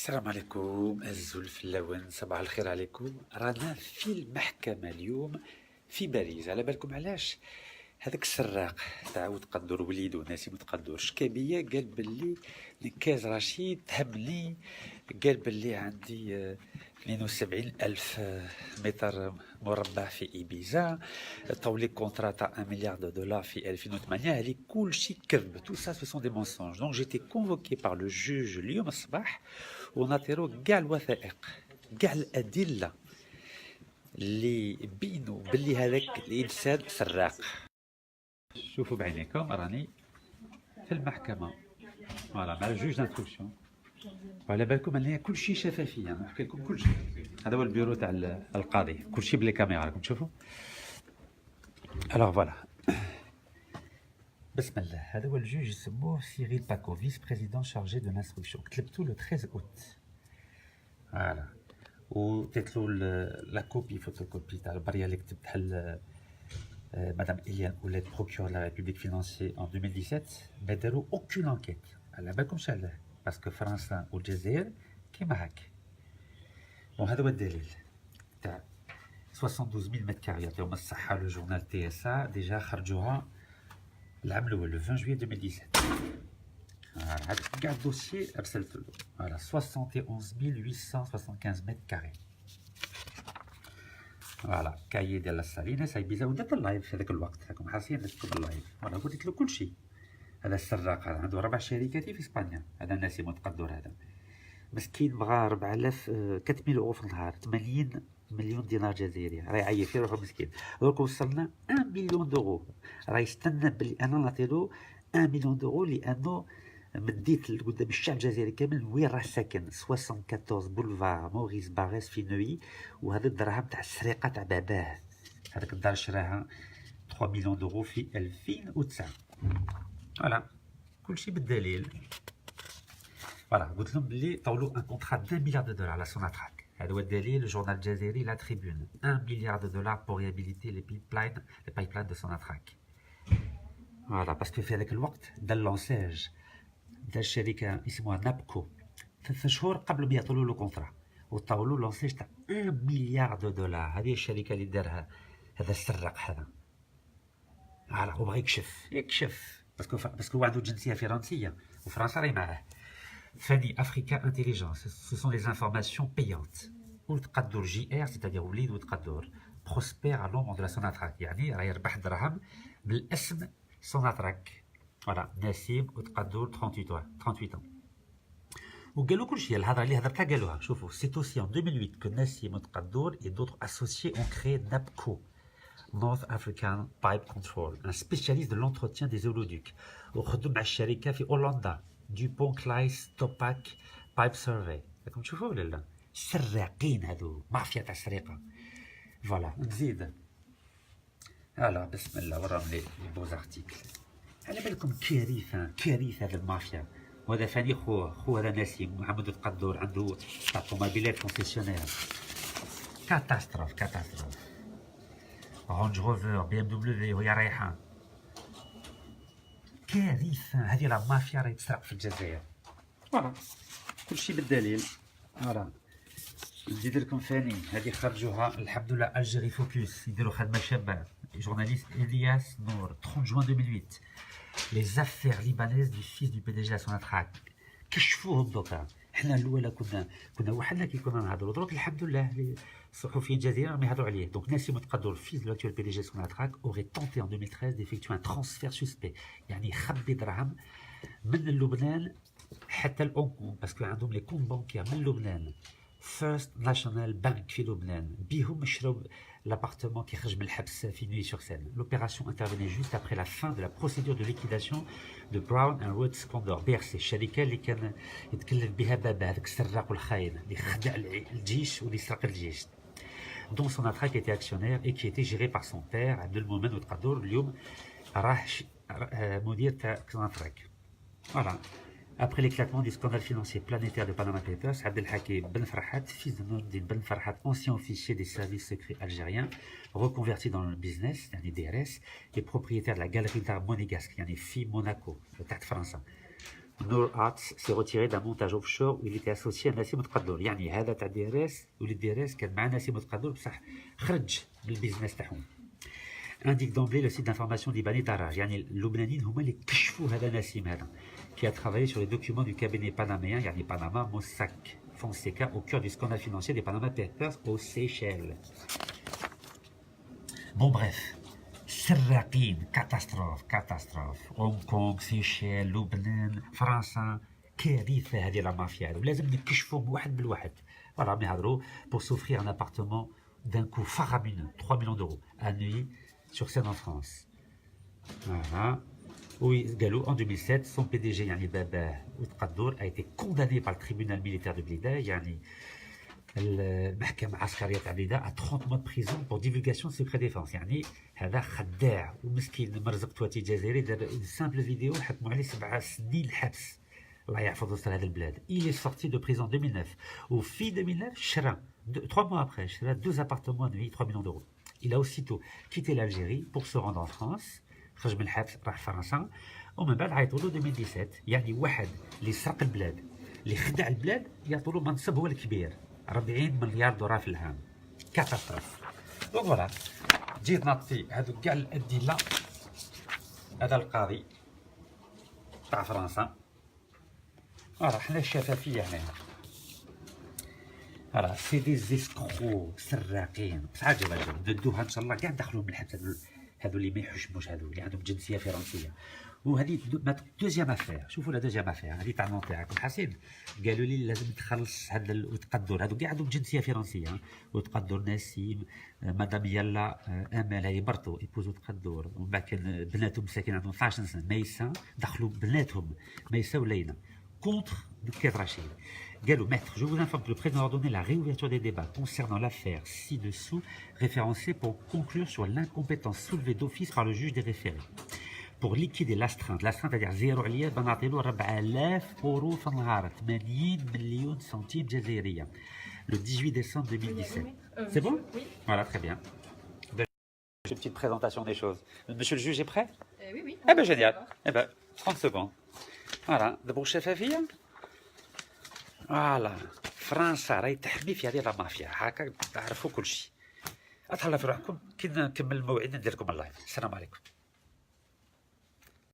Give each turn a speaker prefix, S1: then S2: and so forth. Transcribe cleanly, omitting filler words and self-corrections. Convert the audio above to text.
S1: السلام عليكم الزلف اللون، صباح الخير عليكم. رانا في المحكمة اليوم في باريس. على بالكم علاش؟ هذاك السراق تعاود قدور وليدو ناسي متقدور شكابية قال باللي نكاز رشيد تهمني، قال باللي عندي 72 ألف متر مربع في إيبيزا، طولي كونترا تاع 1 مليار دولار في 2008. هذه كل شيء كذب. تو سا سو سون دي مونسونج. دونك جيتي كونفوكي بار لو جوج اليوم الصباح وناطرو كاع الوثائق كاع الأدلة اللي بينوا باللي هذاك الإنسان سراق. شوفوا بعينيكم راني في المحكمة فوالا مع الجوج دانستركسيون، وعلى بالكم ان كل شيء شفافية. نحكي لكم كل شيء. هذا هو البيرو تاع القاضي، كل شيء بلي كاميرا راكم تشوفوا. الوغ فوالا بسم الله. هذا هو الجوج يسموه سيريل باكو، فيس بريزيدون شارجي دو لانستركسيون. كتبتو لو 13 اوت فوالا، وتيتلو لا كوبي فوتوكوبي تاع البريه اللي كتبتها Madame Eliane Oulet, procureure de la République financière en 2017, ما داروا aucune enquête. على بالكمش علاه؟ باسكو فرنسا والجزائر كيما هاك. بون هذا هو الدليل تاع 72000 متر كاري يعطيهم الصحة. لو جورنال تي اس ا ديجا خرجوها العام الأول لو 20 جويي 2017. هاد كاع الدوسيي أرسلتلو. فوالا 71875 متر كاري. فوالا كايي ديال الساليناس هاي بيزا ودات اللايف في هذاك الوقت، راكم حاسين درتكم اللايف. فوالا قلت له كل شيء. هذا السراق هذا عنده 4 شركات في اسبانيا، هذا ناسي متقدر هذا مسكين بغى 4000 4000 اورو في النهار، 80 مليون دينار جزائري، راه يعيط في روحو مسكين. دروك وصلنا 1 مليون دورو، راه يستنى بلي انا نعطيلو 1 مليون دورو لانه مديت قدام الشعب الجزائري كامل وين راه ساكن. 74 بولفار موريس باريس في نوي، وهذا الدراهم تاع السرقه تاع باباه. هذاك الدار شراها 3 مليون دورو في 2009. فوالا كلشي بالدليل. فوالا قلت لهم بلي طولوا ان كونترا د 1 مليار دولار على سوناتراك. هذا هو الدليل. الجورنال الجزائري لا تريبون 1 مليار دولار بور ريابيليتي لي بايبلاين دو سوناتراك. فوالا باسكو في هذاك الوقت دار لونساج دار شركه اسمها نابكو 3 شهور قبل ما يعطولو لو كونترا، وطولوا لونساج تاع 1 مليار دولار. هذه الشركه اللي دارها هذا السراق هذا. فوالا وبغى يكشف باسكو هو عنده جنسيه فرنسيه وفرنسا راهي معاه. ثاني افريكا انتيليجونس، سو سون لي انفورماسيون بايونت. وتقدر جي ار سيتادير وليد وتقدر بروسبير على نومون دو لا سوناتراك، يعني راه يربح دراهم بالاسم سوناتراك. فوالا نسيم وتقدر 38 ans. وقالوا كلشي الهضره اللي هضرتها قالوها. شوفوا سيت اوسي ان 2008 كو نسيم وتقدر اي دوطر اسوسيي اون كريي نابكو North African Pipe Control, un spécialiste de l'entretien des oléoducs. وخدم مع الشركة في هولندا دوبون كلايس توباك بايب سيرفي. راكم تشوفوا ولا لا؟ سراقين هذو، مافيا تاع السرقة. فوالا نزيد. فوالا بسم الله وراهم لي بوز ارتيكل. على بالكم كارثة هذا المافيا. وهذا ثاني خو هذا نسيم محمد القدور عنده تاع طوموبيلات كونسيسيونير. كاتاستروف رانج روفر بي ام دبليو وهي رايحه. كارثه هذه لا مافيا راهي تسرق في الجزائر. فوالا كلشي بالدليل. فوالا نزيد لكم ثاني هذه خرجوها الحمد لله الجيري فوكس يديروا خدمه شابه. جورناليست الياس نور 30 جوان 2008 لي زافير ليبانيز دو فيس دو بي دي جي لا سوناتراك. كشفوهم دوكا. حنا الاولى كنا وحدنا كي كنا نهضروا، دروك الحمد لله الصحفيين الجزائريين راهم يهضروا عليه. دونك ناسي متقدر فيس دو لاكتوال بي دي جي سوناتراك اوري تونتي ان 2013 ديفيكتو ان ترانسفير سوسبي، يعني يخبي دراهم من لبنان حتى لأونكو، باسكو عندهم لي كونت بانكير من لبنان. فيرست ناشونال بانك في لبنان بيهم شراو l'appartement qui خرج من الحبس في نوي سور سين. L'opération intervenait juste après la fin de la procédure de liquidation de Brown and Root Condor BRC، الشركة اللي كان يتكلم بها بابا هذاك السراق والخاين اللي خدع الجيش واللي سرق الجيش. dont Sonatrach était actionnaire et qui était géré par son père Abdelmomen وتقدر اليوم راه مدير تاع Sonatrach. Voilà. Après l'éclatement du scandale financier planétaire de Panama Papers, Abdelhakim Ben Farhat, fils de Nordine Ben Farhat, ancien officier des services secrets algériens, reconverti dans le business, yani DRS, et propriétaire de la galerie d'art monégasque, yani FI Monaco, de Tarte France. Noor Arts s'est retiré d'un montage offshore où il était associé à Nassim Tqaddour. يعني هذا تاع ديراس وليد ديراس كان مع نسيم تقدور بصح خرج من البيزنس تاعهم. indique d'emblée le site d'information libanais Taraj. يعني اللبنانيين هما اللي كشفوا هذا نسيم هذا qui a travaillé sur les documents du cabinet panaméen يعني Panama Mossack Fonseca au cœur du scandale financier des Panama Papers aux Seychelles. Bon bref, سراقين كاتاستروف هونغ كونغ سيشيل لبنان فرنسا كارثه هذه لا مافيا هذو لازم نكشفوهم واحد بالواحد. فوالا راهم يهضروا pour s'offrir un appartement d'un coût faramineux 3 millions d'euros à Neuilly sur Seine en France. Voilà. Oui, قالوا en 2007 son PDG يعني باباه وتقدور a été condamné par le tribunal militaire de Blida يعني المحكمة العسكرية تاع بليده à 30 mois de prison pour divulgation de secret défense. يعني هذا خداع ومسكين مرزق تواتي جزائري دار سامبل فيديو حكموا عليه 7 سنين الحبس. الله يحفظ وسط هذا البلاد. Il est sorti de prison en 2009 وفي 2009 شرا 3 mois après شرا 2 appartements de 3 millions d'euros. Il a aussitôt quitté l'Algérie pour se rendre en France. خرج من الحبس راح فرنسا ومن بعد عيطوا له 2017. يعني واحد اللي سرق البلاد اللي خدع البلاد يعطوا له منصب هو الكبير 40 مليار دولار في العام. كاتاستروف. دونك فوالا جيت ناطي هادو كاع الادله. هذا القاضي تاع فرنسا. فوالا حنا الشفافيه هنايا. فوالا سي دي زيسكرو سراقين بصح عجب ندوها ان شاء الله كاع ندخلوهم من الحبس هادو اللي ما يحشموش هادو اللي عندهم جنسيه فرنسيه. وهذه دوزيام افير. شوفوا لا دوزيام افير هذه تاع نونتي راكم حاسين قالوا لي لازم تخلص هذا وتقدر هذو كاع عندهم جنسيه فرنسيه. وتقدر نسيم مدام يلا امل هذه مرتو ايبوزو تقدر ومن بعد كان بناتهم ساكن عندهم 12 سنه ميسا دخلوا بناتهم ميسا ولينا contre Bouquet Rachid. Gallo, maître, je vous informe que le président a ordonné la réouverture des débats concernant l'affaire ci-dessous référencée pour conclure sur l'incompétence soulevée d'office par le juge des référés. Pour liquider l'astreinte c'est-à-dire زيرو عليا بنعطيلو 4000 اورو في النهار 80 مليون سنتيم جزائريه le 18 décembre 2017. C'est bon? Oui. Voilà, très bien. Une petite présentation des choses. Monsieur le juge est prêt?
S2: Oui, oui.
S1: Eh ben génial. Eh ben 30 secondes. Voilà, دابا الشفافيه. فوالا فرنسا راهي تحمي في هذه لا مافيا هكا تعرفوا كل شيء. اتهلاو في روحكم كي نكمل الموعد ندير لكم اللايف. السلام عليكم.